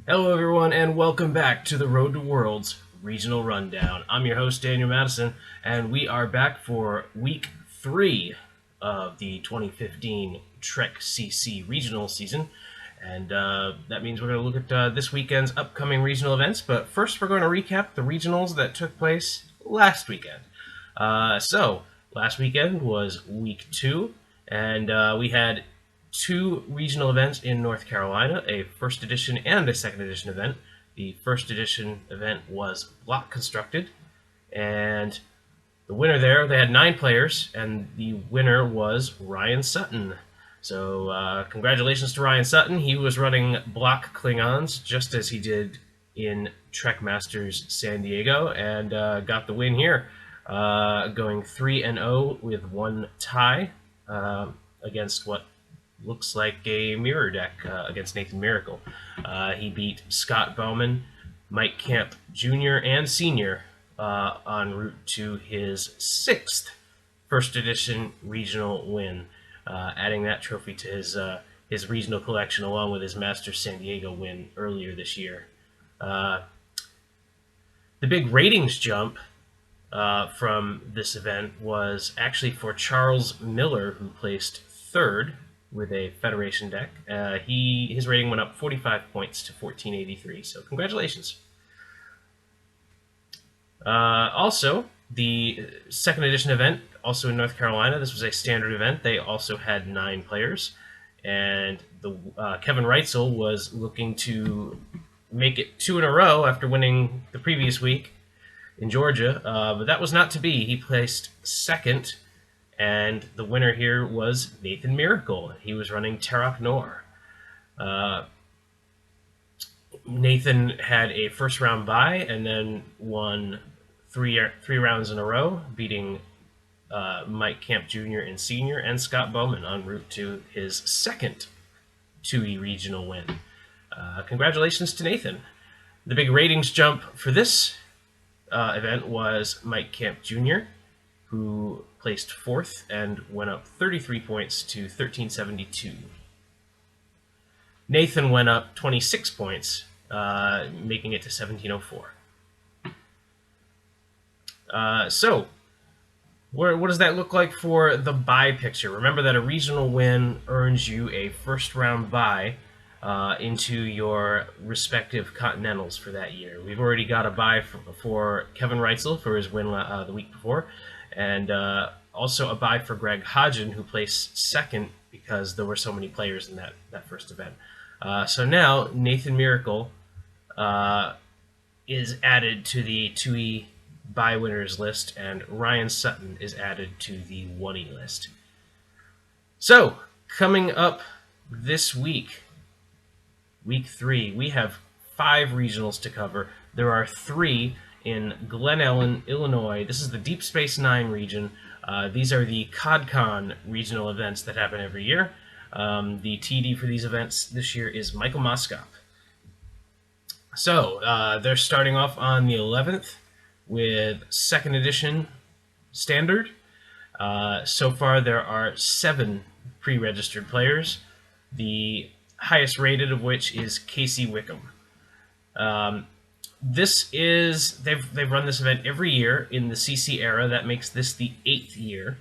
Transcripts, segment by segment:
Hello, everyone, and welcome back to the Road to Worlds Regional Rundown. I'm your host, Daniel Madison, and we are back for Week 3 of the 2015 Trek CC Regional season. And that means we're going to look at this weekend's upcoming regional events. But first, we're going to recap the regionals that took place last weekend. Last weekend was Week 2, and we had two regional events in North Carolina, a first edition and a second edition event. The first edition event was block constructed, and the winner there, they had 9 players, and the winner was Ryan Sutton. So congratulations to Ryan Sutton. He was running block Klingons just as he did in Trek Masters San Diego, and got the win here, going 3-0 with one tie against what looks like a mirror deck against Nathan Miracle. He beat Scott Bowman, Mike Camp Jr. and Sr. En route to his 6th first edition regional win, adding that trophy to his regional collection along with his Masters San Diego win earlier this year. The big ratings jump from this event was actually for Charles Miller, who placed 3rd with a Federation deck. His rating went up 45 points to 1483, so congratulations. Also, the second edition event, also in North Carolina, this was a standard event. They also had 9 players, and Kevin Reitzel was looking to make it 2 in a row after winning the previous week in Georgia, but that was not to be. He placed 2nd, and the winner here was Nathan Miracle. He was running Terok Nor. Nathan had a first round bye and then won three rounds in a row, beating Mike Camp Jr. and Sr. and Scott Bowman en route to his 2nd 2E regional win. Congratulations to Nathan. The big ratings jump for this event was Mike Camp Jr., who placed 4th and went up 33 points to 1372. Nathan went up 26 points, making it to 1704. So, what does that look like for the bye picture? Remember that a regional win earns you a first-round bye into your respective continentals for that year. We've already got a bye for Kevin Reitzel for his win the week before, and also a bye for Greg Hodgen, who placed 2nd because there were so many players in that first event. So now Nathan Miracle is added to the 2E bye winners list, and Ryan Sutton is added to the 1E list. So, coming up this week, Week 3, we have 5 regionals to cover. There are 3 in Glen Ellen, Illinois. This is the Deep Space Nine region. These are the CODCON regional events that happen every year. The TD for these events this year is Michael Moskop. So, they're starting off on the 11th with 2nd edition standard. So far, there are 7 pre-registered players, the highest rated of which is Casey Wickham. They've run this event every year in the CC era. That makes this the 8th year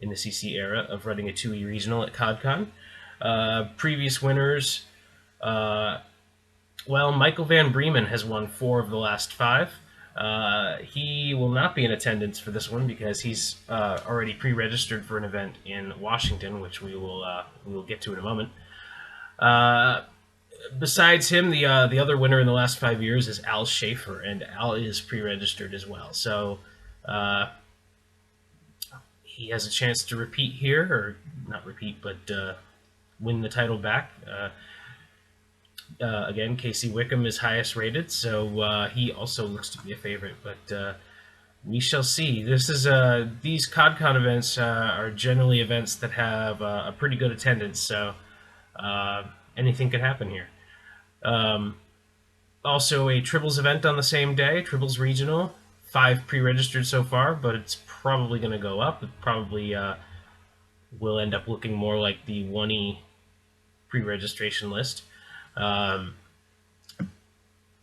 in the CC era of running a 2E regional at CODCON. Previous winners, Michael Van Bremen has won 4 of the last 5. He will not be in attendance for this one because he's already pre-registered for an event in Washington, which we will get to in a moment. Besides him, the other winner in the last 5 years is Al Schaefer, and Al is pre-registered as well. So he has a chance to repeat here, or not repeat, but win the title back. Again, Casey Wickham is highest rated, so he also looks to be a favorite, but we shall see. These CODCON events are generally events that have a pretty good attendance, so anything could happen here. Also, a Tribbles event on the same day, Tribbles Regional. 5 pre-registered so far, but it's probably going to go up. It probably will end up looking more like the 1E pre-registration list.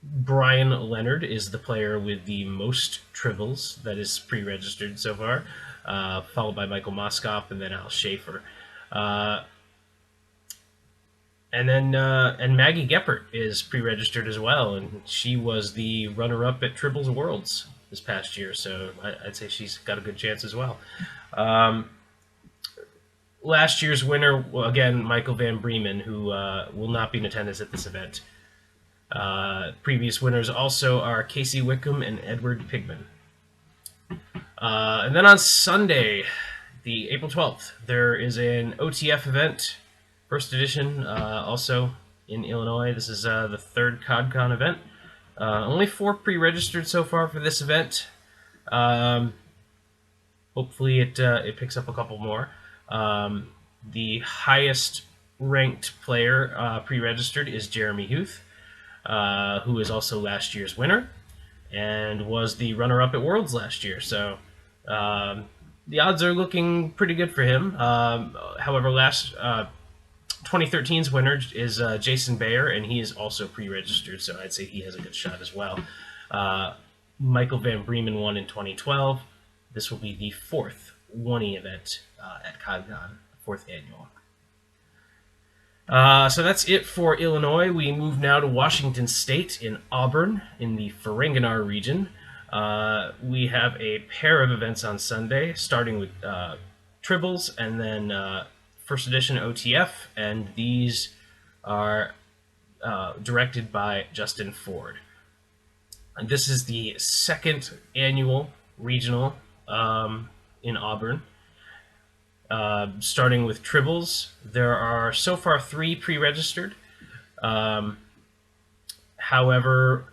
Brian Leonard is the player with the most Tribbles that is pre-registered so far, followed by Michael Moskop and then Al Schaefer. Uh, and Maggie Geppert is pre-registered as well, and she was the runner-up at Tribbles Worlds this past year, so I'd say she's got a good chance as well. Um, Last year's winner, well, again, Michael Van Bremen, who will not be in attendance at this event. Previous winners also are Casey Wickham and Edward Pigman. And then on Sunday, the April 12th, there is an OTF event, first edition, also in Illinois. This is the third CODCON event. Only 4 pre-registered so far for this event. Hopefully it picks up a couple more. The highest ranked player pre-registered is Jeremy Huth, who is also last year's winner and was the runner-up at Worlds last year. So the odds are looking pretty good for him. However, 2013's winner is Jason Bayer, and he is also pre-registered, so I'd say he has a good shot as well. Michael Van Bremen won in 2012. This will be the 4th 1E event at CODCON, 4th annual. So that's it for Illinois. We move now to Washington State in Auburn in the Ferenginar region. We have a pair of events on Sunday, starting with Tribbles and then First Edition OTF, and these are directed by Justin Ford. And this is the 2nd annual regional in Auburn. Starting with Tribbles, there are so far 3 pre-registered. However,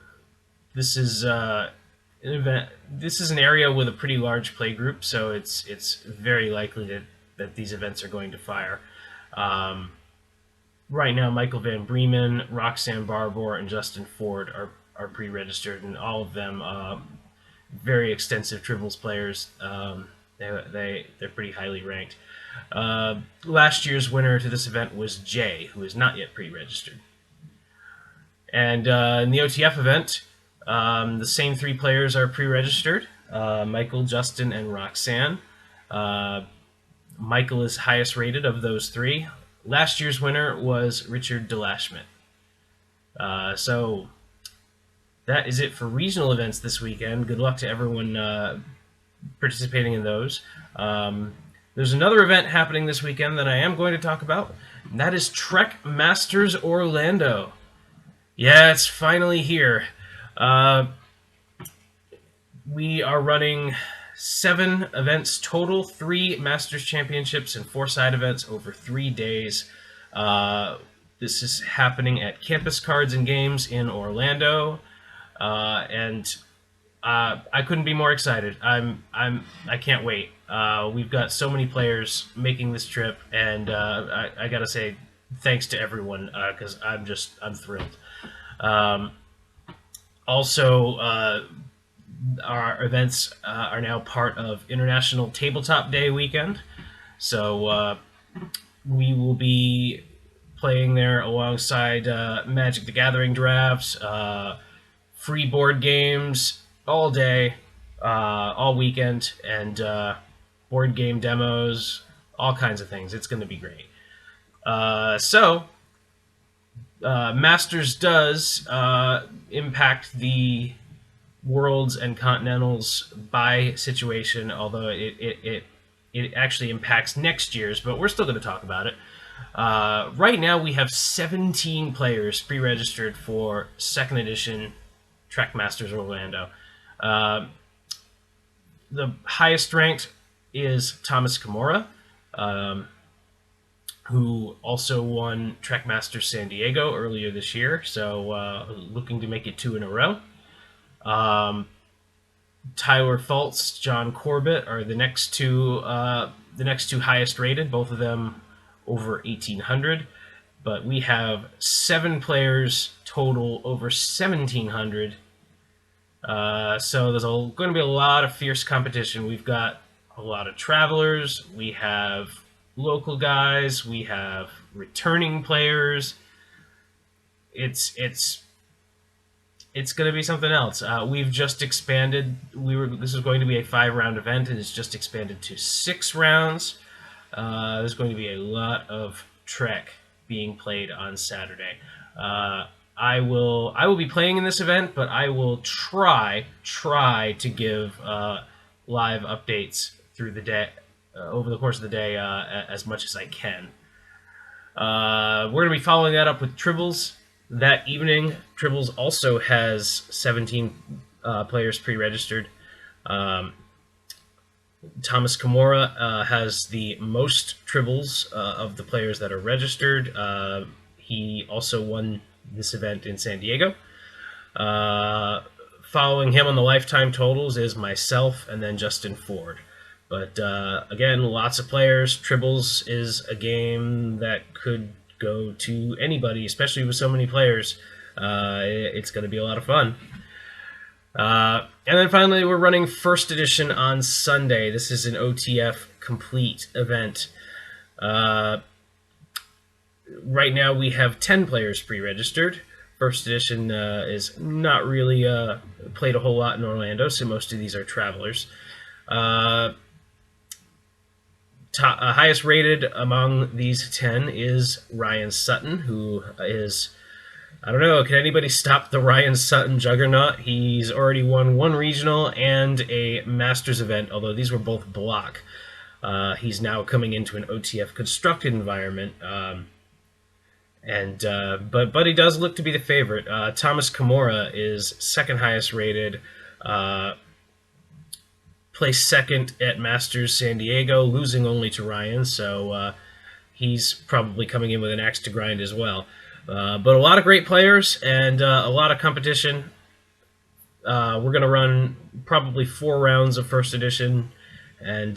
this is an event. This is an area with a pretty large play group, so it's very likely that these events are going to fire. Right now, Michael Van Bremen, Roxanne Barbour, and Justin Ford are pre-registered, and all of them very extensive Tribbles players. They're pretty highly ranked. Last year's winner to this event was Jay, who is not yet pre-registered. And in the OTF event, the same 3 players are pre-registered: Michael, Justin, and Roxanne. Michael is highest rated of those 3. Last year's winner was Richard DeLashmet. So that is it for regional events this weekend. Good luck to everyone participating in those. There's another event happening this weekend that I am going to talk about, and that is Trek Masters Orlando. Yeah, it's finally here. We are running 7 events total, 3 Masters Championships and 4 side events over 3 days. This is happening at Campus Cards and Games in Orlando, and I couldn't be more excited. I can't wait. We've got so many players making this trip, and I gotta say thanks to everyone because I'm thrilled. Also, our events are now part of International Tabletop Day weekend, so we will be playing there alongside Magic the Gathering drafts, free board games all day, all weekend, and board game demos, all kinds of things. It's going to be great. Masters does impact the Worlds and Continentals by situation, although it actually impacts next year's, but we're still going to talk about it. Right now, we have 17 players pre-registered for 2nd edition Trek Masters Orlando. The highest ranked is Thomas Kimura, who also won Trek Masters San Diego earlier this year, so looking to make it 2 in a row. Tyler Fultz, John Corbett are the next two highest rated, both of them over 1,800. But we have 7 players total over 1,700. So there's going to be a lot of fierce competition. We've got a lot of travelers. We have local guys. We have returning players. It's it's going to be something else. We've just expanded. This is going to be a 5-round event, and it's just expanded to 6 rounds. There's going to be a lot of Trek being played on Saturday. I will be playing in this event, but I will try to give live updates through the day, over the course of the day, as much as I can. We're going to be following that up with Tribbles that evening. Tribbles also has 17 players pre-registered. Thomas Kimura has the most Tribbles of the players that are registered. He also won this event in San Diego. Following him on the lifetime totals is myself and then Justin Ford. But again, lots of players. Tribbles is a game that could go to anybody, especially with so many players. It's going to be a lot of fun. And then finally, we're running First Edition on Sunday. This is an OTF complete event. Right now, we have 10 players pre-registered. First Edition is not really played a whole lot in Orlando, so most of these are travelers. Highest rated among these 10 is Ryan Sutton, who is, I don't know, can anybody stop the Ryan Sutton juggernaut? He's already won 1 regional and a Masters event, although these were both block. He's now coming into an OTF constructed environment, but he does look to be the favorite. Thomas Kimura is second highest rated, placed second at Masters San Diego, losing only to Ryan, so he's probably coming in with an axe to grind as well. But a lot of great players and a lot of competition. We're going to run probably 4 rounds of First Edition, and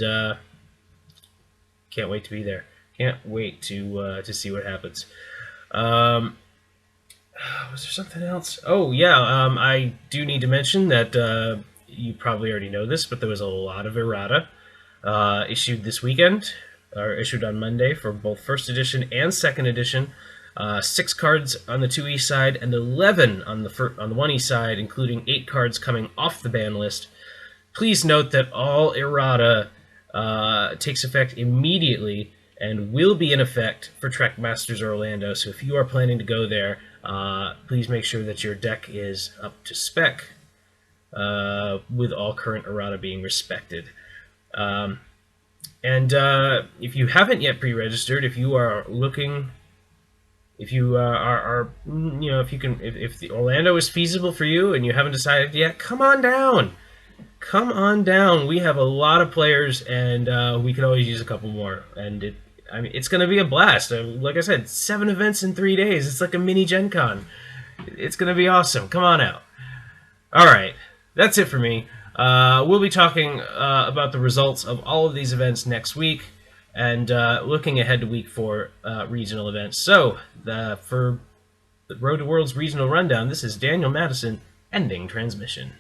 can't wait to be there. Can't wait to see what happens. Was there something else? Oh, yeah, I do need to mention that you probably already know this, but there was a lot of errata issued this weekend, or issued on Monday for both First Edition and Second Edition. 6 cards on the 2E side and 11 on the 1E side, including 8 cards coming off the ban list. Please note that all errata takes effect immediately and will be in effect for Trek Masters Orlando. So if you are planning to go there, please make sure that your deck is up to spec, with all current errata being respected. And if you haven't yet pre-registered, if you are looking, if you are you know, if the Orlando is feasible for you and you haven't decided yet, come on down. Come on down. We have a lot of players, and we could always use a couple more. And it's going to be a blast. Like I said, 7 events in 3 days. It's like a mini Gen Con. It's going to be awesome. Come on out. All right. That's it for me. We'll be talking about the results of all of these events next week, and looking ahead to week 4 regional events. So, for the Road to Worlds Regional Rundown, this is Daniel Madison ending transmission.